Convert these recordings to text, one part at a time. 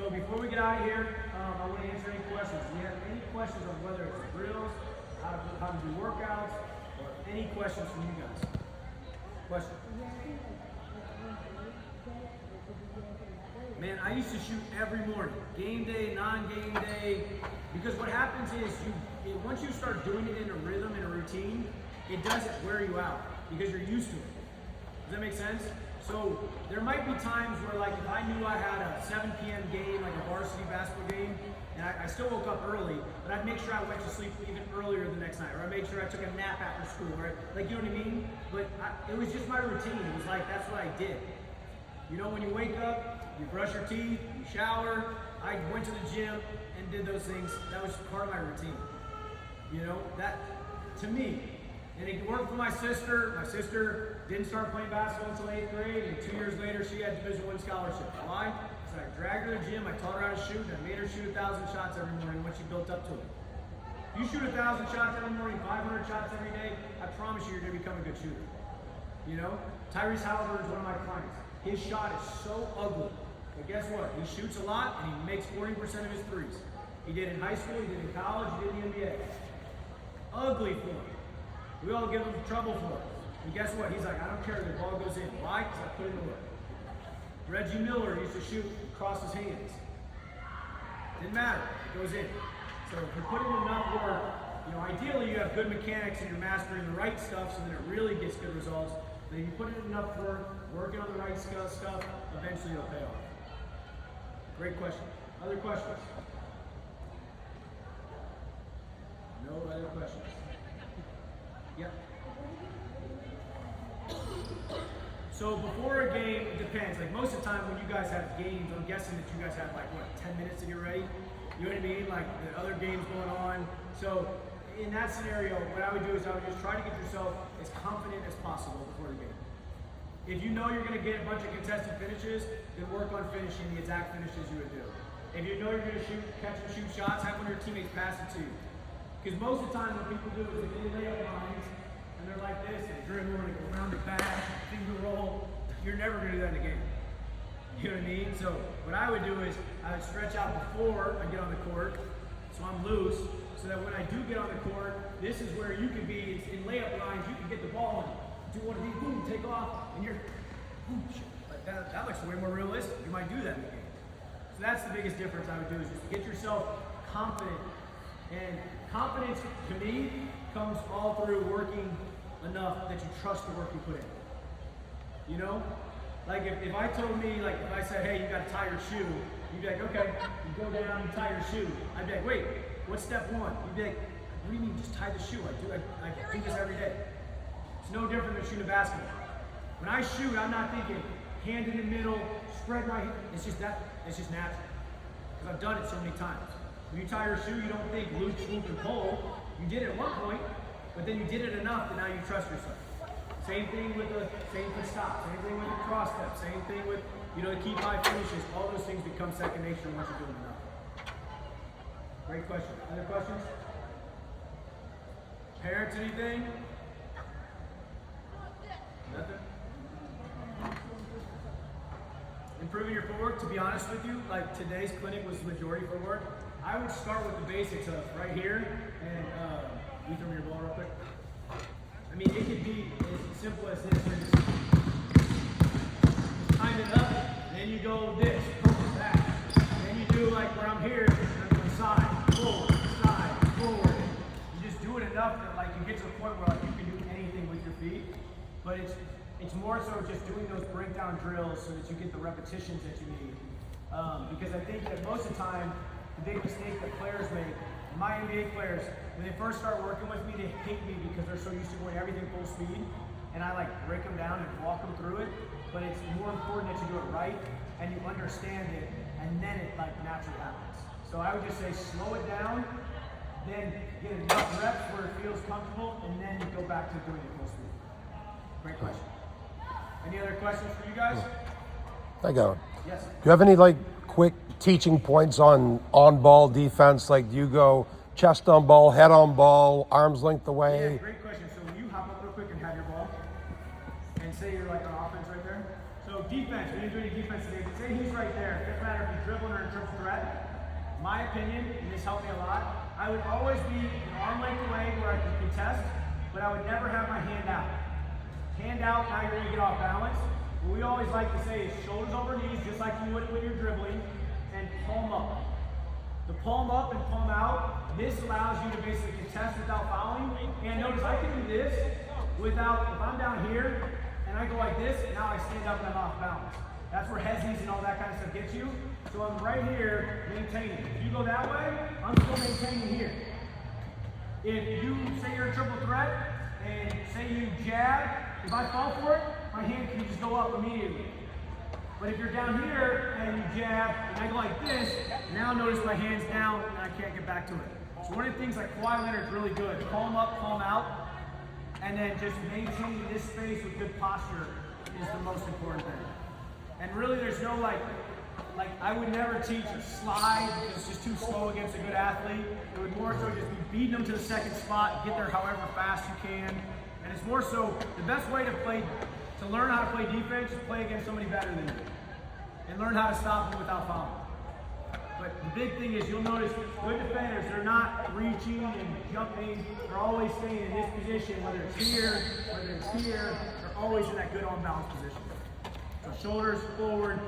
So before we get out of here, I want to answer any questions. Do you have any questions on whether it's drills, how to do workouts, or any questions from you guys? Question? Man, I used to shoot every morning, game day, non-game day, because what happens is once you start doing it in a rhythm, in a routine, it doesn't wear you out because you're used to it. Does that make sense? So there might be times where, like, if I knew I had a 7 p.m. game, like a varsity basketball game, and I still woke up early, but I'd make sure I went to sleep even earlier the next night, or I made sure I took a nap after school, right? Like, you know what I mean? But it was just my routine. It was like, that's what I did. You know, when you wake up, you brush your teeth, you shower. I went to the gym and did those things. That was part of my routine. You know, that, to me, and it worked for my sister. My sister didn't start playing basketball until 8th grade, and 2 years later, she had Division I scholarship. Why? So I dragged her to the gym, I taught her how to shoot, and I made her shoot 1,000 shots every morning when she built up to it. If you shoot 1,000 shots every morning, 500 shots every day, I promise you, you're going to become a good shooter. You know? Tyrese Halliburton is one of my clients. His shot is so ugly. But guess what? He shoots a lot, and he makes 40% of his threes. He did in high school, he did in college, he did in the NBA. Ugly for him. We all give him trouble for it. And guess what? He's like, I don't care if the ball goes in. Why? Because I put in the work. Reggie Miller used to shoot across his hands. Didn't matter. It goes in. So if you're putting enough work, you know, ideally you have good mechanics and you're mastering the right stuff so that it really gets good results. But if you put in enough work, working on the right stuff, eventually it'll pay off. Great question. Other questions? No other questions? Yep. So before a game, it depends. Like most of the time when you guys have games, I'm guessing that you guys have like, what, 10 minutes to get ready? You know what I mean? Like the other games going on. So in that scenario, what I would do is I would just try to get yourself as confident as possible before the game. If you know you're going to get a bunch of contested finishes, then work on finishing the exact finishes you would do. If you know you're going to catch and shoot shots, have one of your teammates pass it to you. Because most of the time what people do is they lay up lines, and they're like this, and dribble, and they go around the back, finger roll. You're never going to do that in a game. You know what I mean? So what I would do is I would stretch out before I get on the court, so I'm loose, so that when I do get on the court, this is where you can be in layup lines. You can get the ball and do one of these, boom, take off, and you're, boom, like that. That looks way more realistic. You might do that in the game. So that's the biggest difference I would do is just get yourself confident. And confidence, to me, comes all through working enough that you trust the work you put in. You know? Like if I told me, like if I said, hey, you gotta tie your shoe, you'd be like, okay, you go down, you tie your shoe. I'd be like, wait, what's step one? You'd be like, what do you mean just tie the shoe? I do this every day. It's no different than shooting a basketball. When I shoot, I'm not thinking hand in the middle, spread my hand. It's just natural. Because I've done it so many times. When you tie your shoe, you don't think loop, swoop, and pull. You did it at one point, but then you did it enough that now you trust yourself. Same thing with the stop, same thing with the cross step, same thing with, you know, the keep high finishes. All those things become second nature once you do them enough. Great question. Other questions? Parents, anything? Nothing? Improving your footwork, to be honest with you, like today's clinic was majority footwork. I would start with the basics of right here, and you throw me your ball real quick. I mean, it could be as simple as this. Just time it up, and then you go this, back. And then you do like where I'm here, and I'm going side, forward. You just do it enough that like you get to the point where like you can do anything with your feet. But it's more so just doing those breakdown drills so that you get the repetitions that you need. Because I think that most of the time, the big mistake that players make, my NBA players, when they first start working with me, they hate me because they're so used to going everything full speed, and I like break them down and walk them through it. But it's more important that you do it right and you understand it, and then it like naturally happens. So I would just say slow it down, then get enough reps where it feels comfortable, and then you go back to doing it full speed. Great question. Any other questions for you guys? I got it. Yes. Do you have any like quick teaching points on ball defense? Like, do you go chest on ball, head on ball, arms length away? Yeah, great question. So when you hop up real quick and have your ball, and say you're like on offense right there. So defense, when you're doing defense today, say he's right there. It doesn't matter if you dribble triple or in triple threat, my opinion, and this helped me a lot, I would always be an arm length away where I could contest, but I would never have my hand out. Hand out, now you're going to get off balance. What we always like to say is shoulders over knees, just like you would when you're dribbling, and palm up. The palm up and palm out, this allows you to basically contest without fouling. And notice I can do this without, if I'm down here and I go like this, and now I stand up and I'm off balance. That's where hezzies and all that kind of stuff gets you. So I'm right here maintaining. If you go that way, I'm still maintaining here. If you say you're a triple threat and say you jab, if I fall for it, my hand can just go up immediately. But if you're down here and you jab and I go like this, now notice my hand's down and I can't get back to it. So one of the things like Kawhi Leonard's really good, palm up, palm out, and then just maintaining this space with good posture is the most important thing. And really there's no like I would never teach a slide because it's just too slow against a good athlete. It would more so just be beating them to the second spot, get there however fast you can. And it's more so the best way to learn how to play defense is play against somebody better than you. And learn how to stop them without fouling. But the big thing is you'll notice good defenders, they're not reaching and jumping, they're always staying in this position, whether it's here, whether it's here, they're always in that good on balance position. So shoulders forward,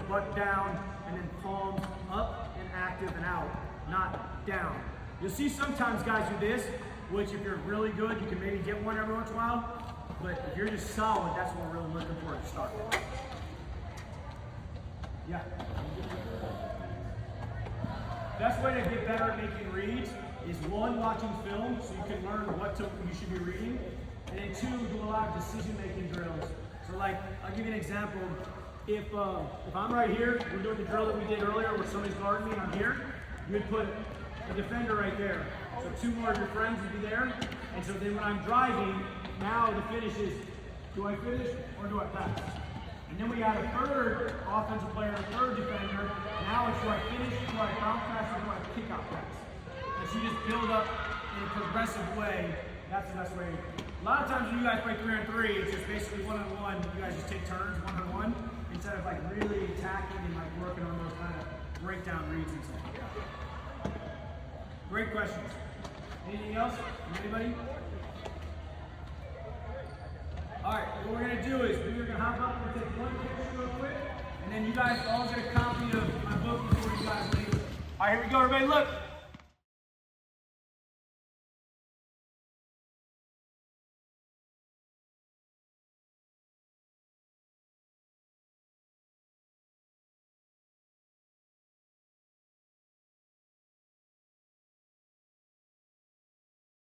butt down, and then palms up and active and out, not down. You'll see sometimes guys do this, which if you're really good, you can maybe get one every once in a while, but if you're just solid, that's what we're really looking for at the start. Yeah. Best way to get better at making reads is one, watching film so you can learn what you should be reading, and then two, do a lot of decision-making drills. So like, I'll give you an example. If I'm right here, we're doing the drill that we did earlier where somebody's guarding me and I'm here, you would put a defender right there. So two more of your friends would be there, and so then when I'm driving, now the finish is, do I finish or do I pass? And then we add a third offensive player, a third defender. Now it's do I finish, do I bounce pass, or do I kick out pass? And so you just build up in a progressive way. That's the best way. A lot of times when you guys play 3-on-3, it's just basically one-on-one. You guys just take turns one-on-one instead of like really attacking and like working on those kind of breakdown reads and stuff like that. Great questions. Anything else from anybody? Alright, what we're going to do is we're going to hop up and take one picture real quick, and then you guys all get a copy of my book before you guys leave. Alright, here we go, everybody, look.